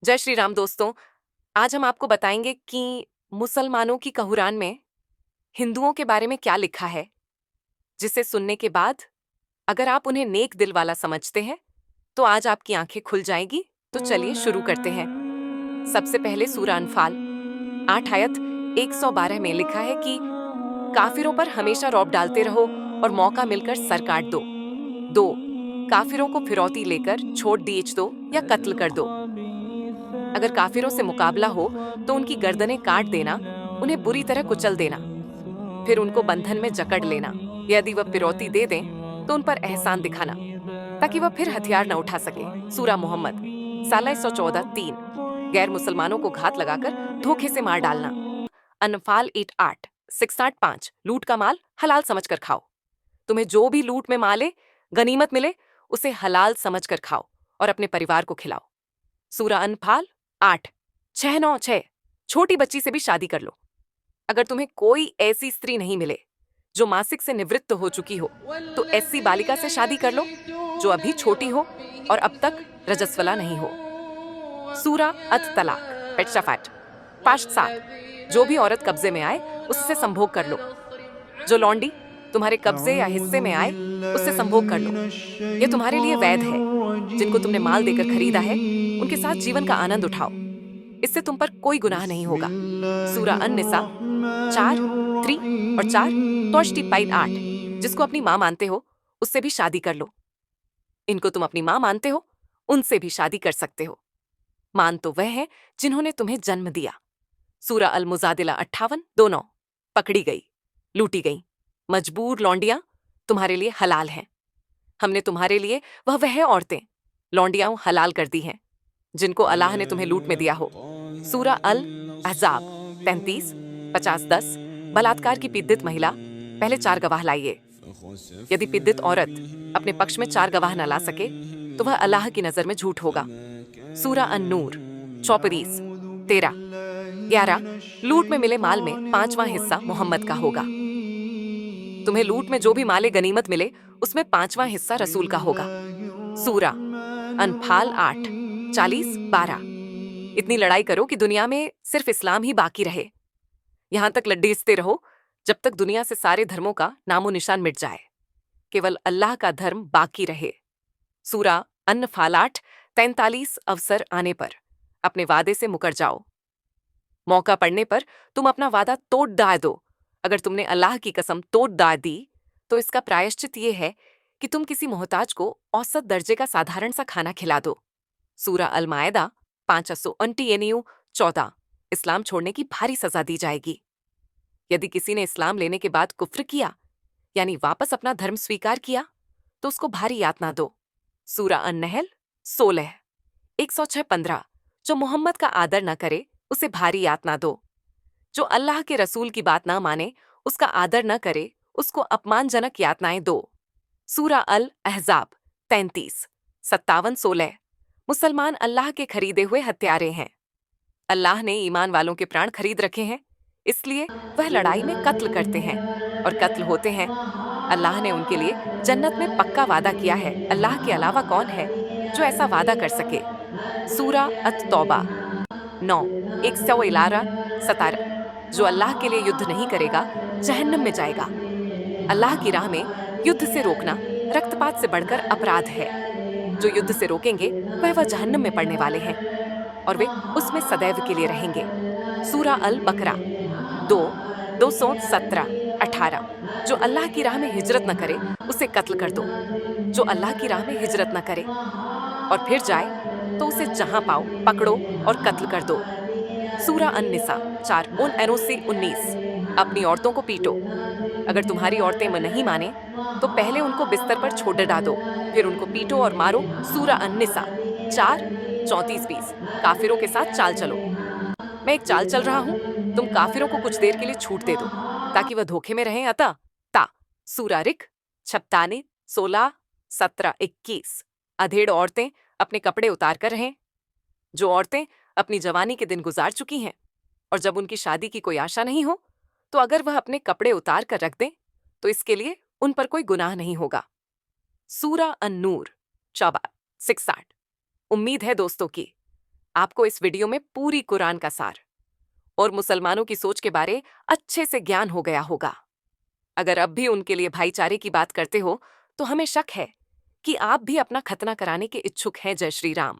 जय श्री राम दोस्तों। आज हम आपको बताएंगे कि मुसलमानों की कुरान में हिंदुओं के बारे में क्या लिखा है, जिसे सुनने के बाद अगर आप उन्हें नेक दिल वाला समझते हैं तो आज आपकी आंखें खुल जाएगी। तो चलिए शुरू करते हैं। सबसे पहले सूरह अनफाल 8 आयत 112 में लिखा है कि काफिरों पर हमेशा रौब डालते रहो और मौका मिलकर सर काट दो। 2, काफिरों को फिरौती लेकर छोड़ दीच दो या कत्ल कर दो। अगर काफिरों से मुकाबला हो तो उनकी गर्दनें काट देना, उन्हें बुरी तरह कुचल देना, फिर उनको बंधन में जकड़ लेना। यदि वह फिरौती दे दें तो उन पर एहसान दिखाना ताकि वह फिर हथियार न उठा सके। सूरा मोहम्मद साला 114:3, गैर मुसलमानों को घात लगाकर धोखे से मार डालना। अनफाल 685, लूट का माल हलाल समझकर खाओ। तुम्हें जो भी लूट में माले गनीमत मिले उसे हलाल समझकर खाओ और अपने परिवार को खिलाओ। सूरा अनफाल 8:696, छोटी बच्ची से भी शादी कर लो। अगर तुम्हें कोई ऐसी स्त्री नहीं मिले जो मासिक से निवृत्त हो चुकी हो तो ऐसी बालिका से शादी कर लो जो अभी छोटी हो और अब तक रजस्वला नहीं हो। सूरा अत तलाक पेटशाफाट 5:7, जो भी औरत कब्जे में आए उससे संभोग कर लो। जो लौंडी तुम्हारे कब्जे या हिस्से में आए उससे संभोग कर लो। यह तुम्हारे लिए वैध है। जिनको तुमने माल देकर खरीदा है उनके साथ जीवन का आनंद उठाओ, इससे तुम पर कोई गुनाह नहीं होगा। सूरा अन निसा 4:3 और 4, तोश्ती पाइट 8, जिसको अपनी माँ मानते हो उससे भी शादी कर लो। इनको तुम अपनी माँ मानते हो उनसे भी शादी कर सकते हो। मान तो वह है जिन्होंने तुम्हें जन्म दिया। सूरा अल मुजादिला 58:2-9, पकड़ी गई, लूटी गई मजबूर लौंडियां तुम्हारे लिए हलाल हैं। हमने तुम्हारे लिए वह औरतें लौंडियां हलाल कर दी हैं जिनको अल्लाह ने तुम्हें लूट में दिया हो। सूरा अल अहजाब 33:50-10, बलात्कार की पीड़ित महिला, पहले 4 गवाह लाइए। यदि पीड़ित औरत अपने पक्ष में 4 गवाह न ला सके तो वह अल्लाह की नजर में झूठ होगा। सूरा अन-नूर 34:13-11, लूट में मिले माल में 5वां हिस्सा मोहम्मद का होगा। तुम्हें लूट में जो भी माले गनीमत मिले उसमें 5वां हिस्सा रसूल का होगा। सूरा अनफाल 8:40-12, इतनी लड़ाई करो कि दुनिया में सिर्फ इस्लाम ही बाकी रहे। यहां तक लड्डीसते रहो जब तक दुनिया से सारे धर्मों का नामो निशान मिट जाए, केवल अल्लाह का धर्म बाकी रहे। सूरा अनफाल 8:43, अवसर आने पर अपने वादे से मुकर जाओ। मौका पड़ने पर तुम अपना वादा तोड़ डाल दो। अगर तुमने अल्लाह की कसम तोड़ डाल दी तो इसका प्रायश्चित यह है कि तुम किसी मोहताज को औसत दर्जे का साधारण सा खाना खिला दो। सूरा अल मायदा 5:14, इस्लाम छोड़ने की भारी सजा दी जाएगी। यदि किसी ने इस्लाम लेने के बाद कुफ्र किया यानी वापस अपना धर्म स्वीकार किया तो उसको भारी यातना दो। सूरा अन-नहल 16:106-15, जो मोहम्मद का आदर न करे उसे भारी यातना दो। जो अल्लाह के रसूल की बात ना माने उसका आदर न करे उसको अपमानजनक यातनाएं दो। सूरा अल अहजाब 33:57-16, मुसलमान अल्लाह के खरीदे हुए हत्यारे हैं। अल्लाह ने ईमान वालों के प्राण खरीद रखे हैं, इसलिए वह लड़ाई में कत्ल करते हैं और कत्ल होते हैं। अल्लाह ने उनके लिए जन्नत में पक्का वादा किया है। अल्लाह के अलावा कौन है जो ऐसा वादा कर सके। सूरा अत तौबा 9:111-17, जो अल्लाह के लिए युद्ध नहीं करेगा जहन्नम में जाएगा। अल्लाह की राह में युद्ध से रोकना रक्तपात से बढ़कर अपराध है। जो युद्ध से रोकेंगे वह जहन्नम में पड़ने वाले हैं और वे उसमें सदैव के लिए रहेंगे। सूरा अल बकरा 2:217-18, जो अल्लाह की राह में हिजरत न करे उसे कत्ल कर दो। जो अल्लाह की राह में हिजरत न करे और फिर जाए तो उसे जहां पाओ पकड़ो और कत्ल कर दो। सूरा अन निसा 4:19, अपनी औरतों को पीटो। अगर तुम्हारी औरतें नहीं माने तो पहले उनको बिस्तर पर छोड़ डाल दो, फिर उनको पीटो और मारो। सूरा अन निसा 4:34-20, काफिरों के साथ चाल चलो। मैं एक चाल चल रहा हूं, तुम काफिरों को कुछ देर के लिए छूट दे दो ताकि वह धोखे में रहें। अतः ता सूरा रिक 16:17-21, अधेड़ औरतें अपने कपड़े उतार कर रहें। जो औरतें अपनी जवानी के दिन गुजार चुकी हैं और जब उनकी शादी की कोई आशा नहीं हो तो अगर वह अपने कपड़े उतार कर रख दें तो इसके लिए उन पर कोई गुनाह नहीं होगा। सूरा अन-नूर 64:60, उम्मीद है दोस्तों की आपको इस वीडियो में पूरी कुरान का सार और मुसलमानों की सोच के बारे अच्छे से ज्ञान हो गया होगा। अगर अब भी उनके लिए भाईचारे की बात करते हो तो हमें शक है कि आप भी अपना खतना कराने के इच्छुक हैं। जय श्री राम।